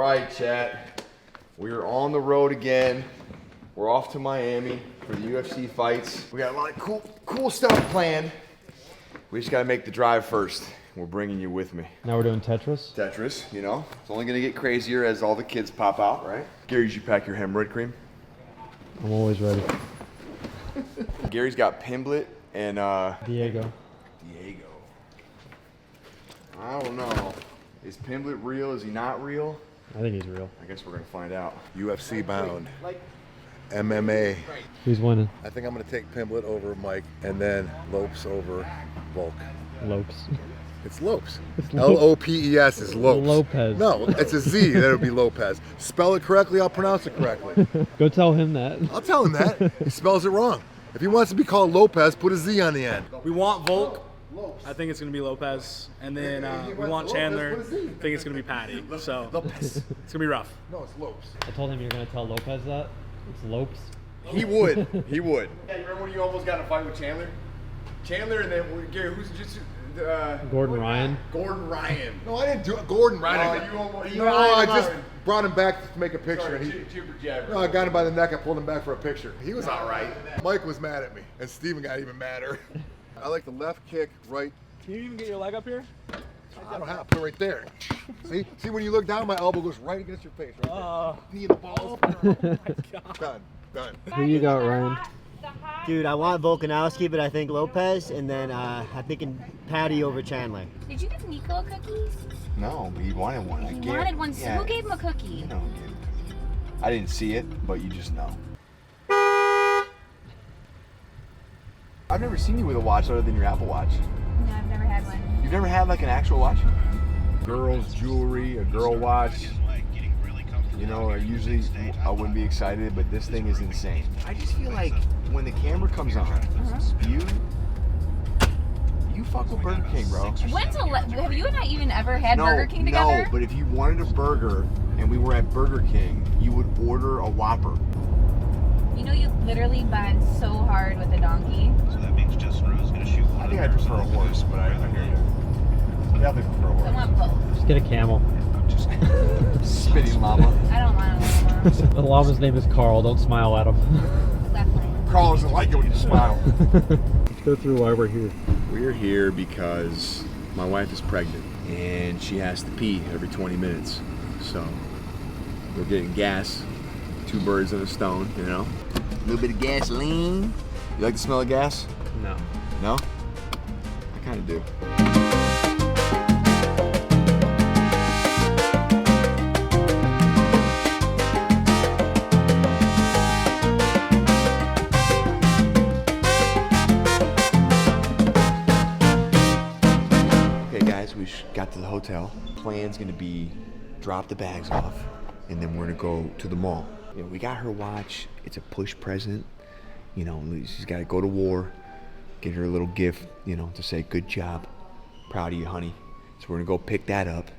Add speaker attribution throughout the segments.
Speaker 1: right, chat. We are on the road again. We're off to Miami for the UFC fights. We got a lot of cool stuff planned. We just gotta make the drive first. We're bringing you with me.
Speaker 2: Now we're doing Tetris?
Speaker 1: Tetris, you know. It's only gonna get crazier as all the kids pop out, right? Gary, did you pack your hemorrhoid cream?
Speaker 2: I'm always ready.
Speaker 1: Gary's got Pimblett and
Speaker 2: Diego.
Speaker 1: I don't know. Is Pimblett real? Is he not real?
Speaker 2: I think he's real.
Speaker 1: I guess we're gonna find out.
Speaker 3: UFC bound. MMA.
Speaker 2: Who's winning?
Speaker 3: I think I'm going to take Pimblett over Mike and then Lopes over Volk.
Speaker 2: Lopes.
Speaker 3: It's Lopes. L-O-P-E-S is Lopes.
Speaker 2: Lopez.
Speaker 3: No, it's a Z. That would be Lopez. Spell it correctly, I'll pronounce it correctly.
Speaker 2: Go tell him that.
Speaker 3: I'll tell him that. He spells it wrong. If he wants to be called Lopez, put a Z on the end.
Speaker 4: We want Volk. I think it's going to be Lopez. And then we want Chandler. I think it's going to be Patty. So it's going to be rough.
Speaker 3: No, it's Lopes.
Speaker 2: I told him you're going to tell Lopez that. It's Lopes.
Speaker 1: He would. He would. Yeah, you remember when you almost got in a fight with Chandler? Chandler and then Gary, who's just
Speaker 2: Gordon Ryan.
Speaker 1: Gordon Ryan.
Speaker 3: No, I didn't do it. Gordon Ryan. I just brought him back to make a picture.
Speaker 1: Sorry,
Speaker 3: I got him by the neck. I pulled him back for a picture. He was all right. Mike was mad at me, and Steven got even madder. I like the left kick, right.
Speaker 4: Can you even get your leg up here?
Speaker 3: I don't have to put it right there. See, when you look down, my elbow goes right against your face. Right there. Knee of the balls.
Speaker 4: Oh my God.
Speaker 3: Done.
Speaker 2: Who you got, Ryan?
Speaker 5: Dude, I want Volkanovski, but I think Lopez, and then I'm thinking Patty over Chandler.
Speaker 6: Did you give Nico cookies?
Speaker 1: No, but he wanted one.
Speaker 6: He wanted one, so who gave him a cookie?
Speaker 1: No, I didn't see it, but you just know. I've never seen you with a watch other than your Apple Watch.
Speaker 6: No, I've never had one.
Speaker 1: You've never had like an actual watch? Girls' jewelry, a girl watch. You know, usually I wouldn't be excited, but this thing is insane. I just feel like when the camera comes on, you fuck with Burger King, bro.
Speaker 6: Have you and I even ever had Burger King together?
Speaker 1: No, but if you wanted a burger and we were at Burger King, you would order a Whopper.
Speaker 6: You know, you literally bond so hard with a donkey.
Speaker 7: So that means Justin Rose is going to shoot one.
Speaker 1: I think I prefer a horse, but I hear you. I definitely prefer a horse.
Speaker 6: I want both.
Speaker 2: Just get a camel.
Speaker 1: Just spitting llama.
Speaker 6: I don't want a llama.
Speaker 2: The llama's name is Carl. Don't smile at him.
Speaker 6: Definitely.
Speaker 1: Carl doesn't like it when you smile.
Speaker 2: Let's go through why we're here.
Speaker 1: We're here because my wife is pregnant and she has to pee every 20 minutes. So we're getting gas. Two birds in a stone, you know? A little bit of gasoline. You like the smell of gas?
Speaker 2: No.
Speaker 1: No? I kind of do. Okay guys, we got to the hotel. Plan's gonna be drop the bags off and then we're gonna go to the mall. You know, we got her watch. It's a push present. You know, she's got to go to war. Get her a little gift, you know, to say good job. Proud of you, honey. So we're going to go pick that up.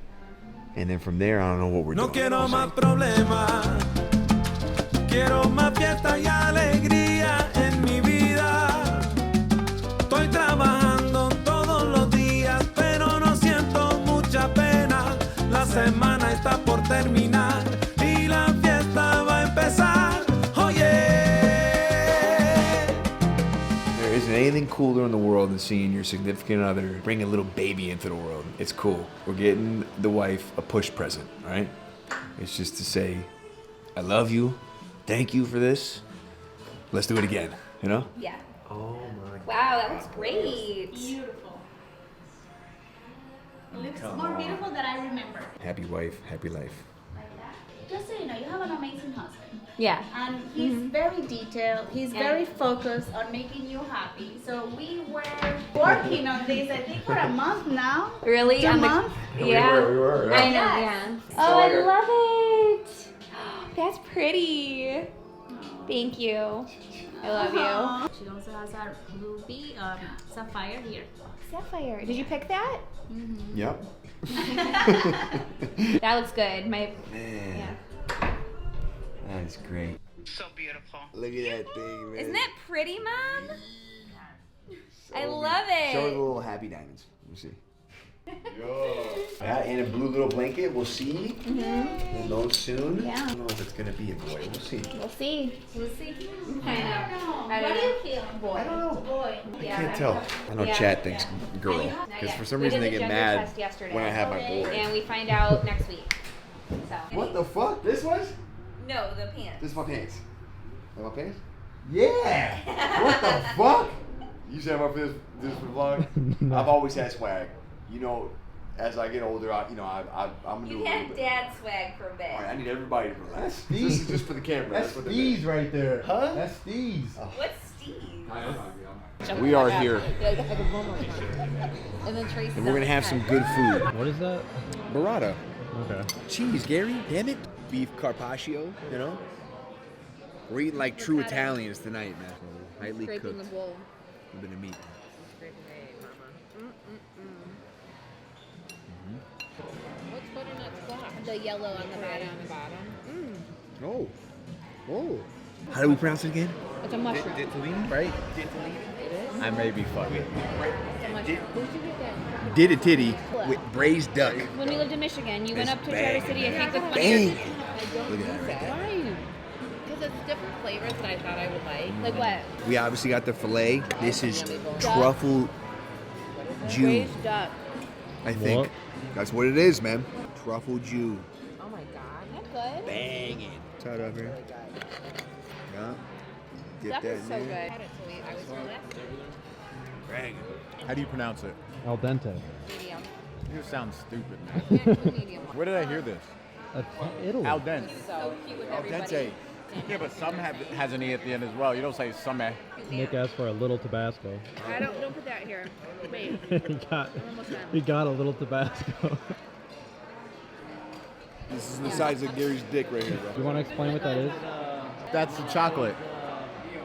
Speaker 1: And then from there, I don't know what we're doing.
Speaker 8: Quiero más problemas. Quiero más fiesta y alegría en mi vida. Estoy trabajando todos los días, pero no siento mucha pena. La semana está por terminar.
Speaker 1: There isn't anything cooler in the world than seeing your significant other bring a little baby into the world. It's cool. We're getting the wife a push present, right? It's just to say, I love you. Thank you for this. Let's do it again, you know?
Speaker 6: Yeah.
Speaker 1: Oh my.
Speaker 6: Wow, that looks great.
Speaker 9: Beautiful. It looks more beautiful than I remember.
Speaker 1: Happy wife, happy life.
Speaker 9: Just so you know, you have an amazing husband.
Speaker 6: Yeah.
Speaker 9: And he's very detailed. He's very focused on making you happy. So we were working on this, I think, for a month now.
Speaker 6: Really?
Speaker 9: 2 months?
Speaker 6: Yeah.
Speaker 1: We were, yeah.
Speaker 6: I know, yeah. Oh, I love it. That's pretty. Thank you. I love you.
Speaker 9: She also has a ruby sapphire here.
Speaker 6: Sapphire. Did you pick that?
Speaker 9: Mm-hmm.
Speaker 1: Yep.
Speaker 6: That looks good.
Speaker 1: Man.
Speaker 6: Yeah.
Speaker 1: That is great.
Speaker 7: So beautiful.
Speaker 1: Look at that thing, man.
Speaker 6: Isn't that pretty, Mom?
Speaker 1: So
Speaker 6: I love it.
Speaker 1: Show her the little happy diamonds. Let me see. Yeah, and a blue little blanket. We'll see.
Speaker 6: Mm-hmm.
Speaker 1: We'll know soon.
Speaker 6: Yeah.
Speaker 1: I don't know if it's gonna be a boy. We'll see.
Speaker 6: We'll see. We'll see.
Speaker 9: I don't know. What do you feel? Boy.
Speaker 1: I don't know.
Speaker 9: Boy.
Speaker 1: I can't tell. I know Chad thinks girl. Because for some reason they get mad when I have my boy.
Speaker 6: And we find out next week. So.
Speaker 1: What the fuck? This was?
Speaker 6: No, the pants.
Speaker 1: This is my pants. Are my pants? Yeah! What the fuck? You said about this for vlog?
Speaker 2: No.
Speaker 1: I've always had swag. You know, as I get older, I'm gonna do a little bit.
Speaker 6: dad swag for a bit.
Speaker 1: All right, I need everybody to relax.
Speaker 3: Steve.
Speaker 1: This is just for the camera.
Speaker 3: That's
Speaker 1: what they're
Speaker 3: Steve's
Speaker 1: doing.
Speaker 3: right there.
Speaker 1: Huh?
Speaker 3: That's Steve's.
Speaker 6: What's Steve?
Speaker 1: We are here,
Speaker 6: And then Tracy.
Speaker 1: and we're gonna have some good food.
Speaker 2: What is that?
Speaker 1: Burrata.
Speaker 2: Okay.
Speaker 1: Cheese, Gary. Damn it. Beef carpaccio, you know? We're eating like true Italians tonight, man. Highly cooked.
Speaker 6: the bowl.
Speaker 1: A bit of meat.
Speaker 6: What's butternut squash? The yellow on the bottom.
Speaker 1: Oh. Oh. How do we pronounce it again?
Speaker 6: It's a mushroom.
Speaker 1: Ditalini, right?
Speaker 3: I may be fucking.
Speaker 6: It's a mushroom. Where'd you get that?
Speaker 1: Did a titty with braised duck.
Speaker 6: When we lived in Michigan, you went
Speaker 1: It's
Speaker 6: up to Traverse City, I think with
Speaker 1: Bang!
Speaker 6: I don't
Speaker 1: Look at that right there.
Speaker 6: Why?
Speaker 10: Because it's different flavors that I thought I would like.
Speaker 6: Like what?
Speaker 1: We obviously got the filet. This is truffle Jew,
Speaker 6: Braised duck.
Speaker 1: I think.
Speaker 2: What?
Speaker 1: That's what it is, man. Truffle Jew.
Speaker 10: Oh my god.
Speaker 6: That's good.
Speaker 1: Banging. Shout out here. Yeah. Get
Speaker 6: Duck
Speaker 1: that
Speaker 6: is so
Speaker 1: in
Speaker 6: good.
Speaker 1: there.
Speaker 10: I had it sweet. I was relaxed.
Speaker 1: Banging.
Speaker 3: How do you pronounce it?
Speaker 2: Al dente.
Speaker 10: Medium.
Speaker 3: You sound stupid,
Speaker 10: Yeah, it's a medium.
Speaker 3: Where did I hear this?
Speaker 2: That's Italy.
Speaker 3: Al dente.
Speaker 6: So cute with
Speaker 3: Al
Speaker 6: everybody.
Speaker 3: dente. Yeah, but some has an E at the end as well. You don't say some.
Speaker 2: Nick asked for a little Tabasco.
Speaker 10: Don't put that here. Wait.
Speaker 2: he got a little Tabasco.
Speaker 1: This is the size of Gary's dick right here, bro.
Speaker 2: You want to explain what that is?
Speaker 3: That's the chocolate.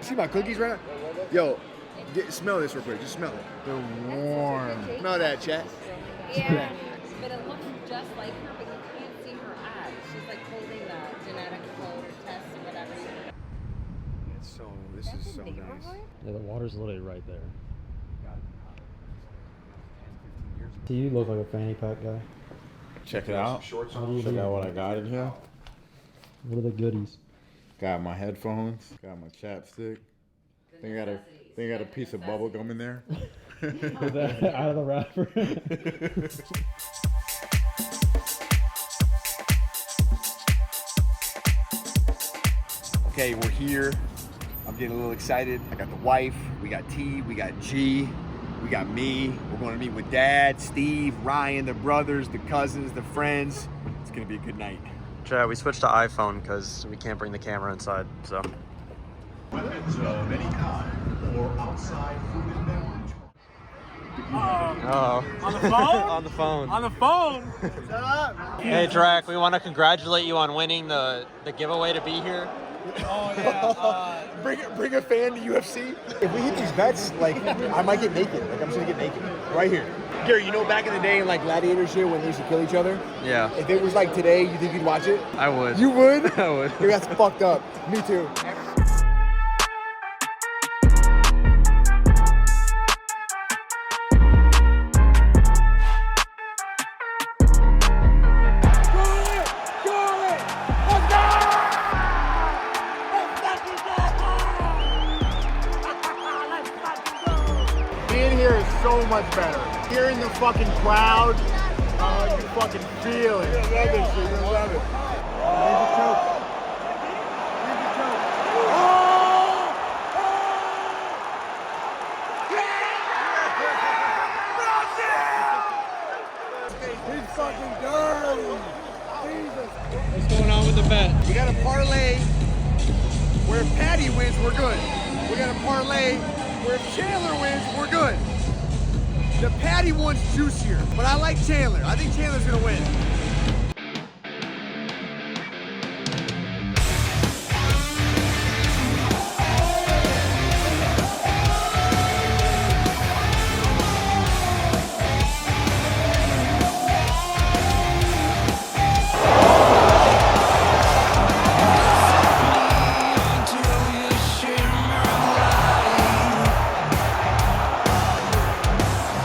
Speaker 1: See my cookies right now? Yo, smell this real quick. Just smell it.
Speaker 3: They're warm.
Speaker 1: Smell that, chat.
Speaker 10: Yeah. But it looks just like her, but you can't see her eyes. She's like holding the genetic code or test or whatever.
Speaker 1: This is so nice.
Speaker 2: Yeah, the water's literally right there. Do you look like a fanny pack guy?
Speaker 3: Check it out.
Speaker 1: Shorts
Speaker 2: What
Speaker 1: on.
Speaker 2: do you
Speaker 3: Check
Speaker 2: do?
Speaker 3: out what I got in here.
Speaker 2: What are the goodies?
Speaker 3: Got my headphones. Got my chapstick. Think I got a piece of bubble gum in there.
Speaker 2: Is that out of the wrapper?
Speaker 1: Okay, we're here. I'm getting a little excited. I got the wife, we got T, we got G, we got me. We're going to meet with Dad, Steve, Ryan, the brothers, the cousins, the friends. It's going to be a good night.
Speaker 11: Chad, we switched to iPhone because we can't bring the camera inside, so.
Speaker 12: Weapons of any kind or outside food and beverage.
Speaker 11: Oh.
Speaker 4: On the phone?
Speaker 11: On the phone.
Speaker 4: On the phone?
Speaker 11: Hey, Drac, we want to congratulate you on winning the giveaway to be here.
Speaker 4: Oh, yeah.
Speaker 1: Bring a fan to UFC. If we hit these bets, like, I might get naked. Like, I'm just going to get naked. Right here. Gary, you know back in the day in, like, gladiator shit when they used to kill each other?
Speaker 11: Yeah.
Speaker 1: If it was like today, you think you'd watch it?
Speaker 11: I would.
Speaker 1: You would?
Speaker 11: I would.
Speaker 1: Dude, that's fucked up. Me too.
Speaker 3: Being here is so much better. Hearing the fucking crowd, you fucking feel it. I love this shit. I love it. Here's the choke. Here's the choke. He's fucking dirty. Jesus.
Speaker 2: What's going on with the bet?
Speaker 1: We got a parlay where if Patty wins, we're good. We got a parlay where if Chandler wins, we're good. The Patty one's juicier, but I like Chandler. I think Chandler's gonna win.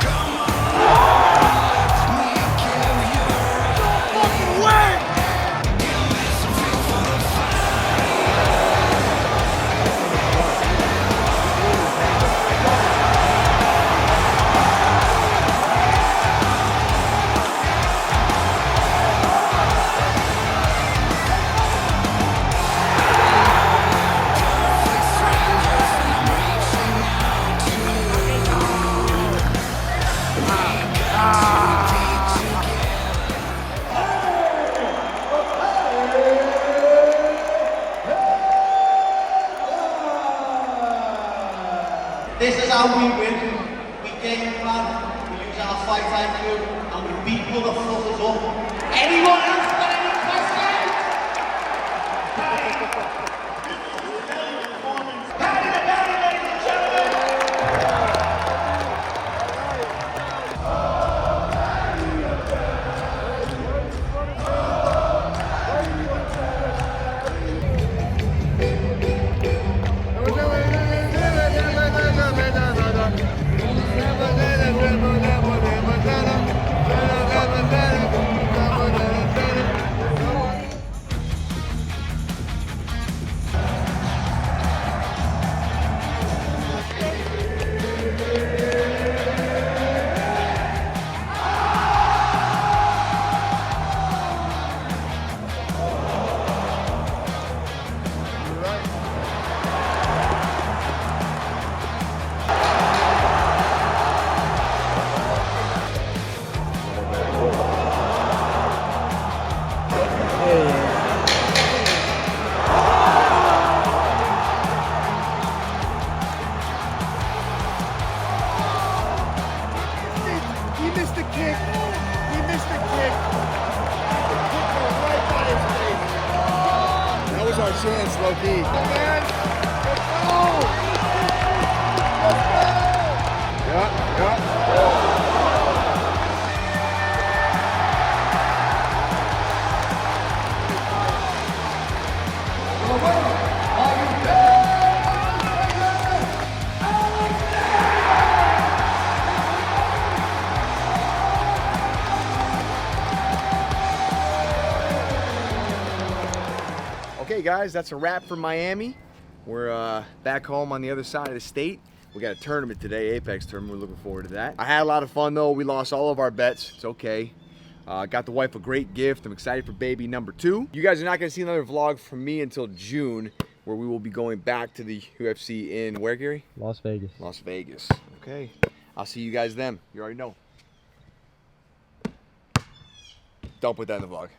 Speaker 8: Come on, let me give you
Speaker 13: This is how we win. We game plan, we use our fight IQ, and we beat motherfuckers up. Anyone else got any questions?
Speaker 3: He missed the kick. He missed the kick. The kick went right by his face. That was our chance, Loki. Man, let's go. Let's go. Yeah. Okay, guys, that's a wrap for Miami. We're back home on the other side of the state. We got a tournament today, Apex tournament. We're looking forward to that. I had a lot of fun though. We lost all of our bets. It's okay. Got the wife a great gift. I'm excited for baby number 2. You guys are not gonna see another vlog from me until June, where we will be going back to the UFC in where, Gary?
Speaker 2: Las Vegas.
Speaker 3: Las Vegas. Okay. I'll see you guys then. You already know. Don't put that in the vlog.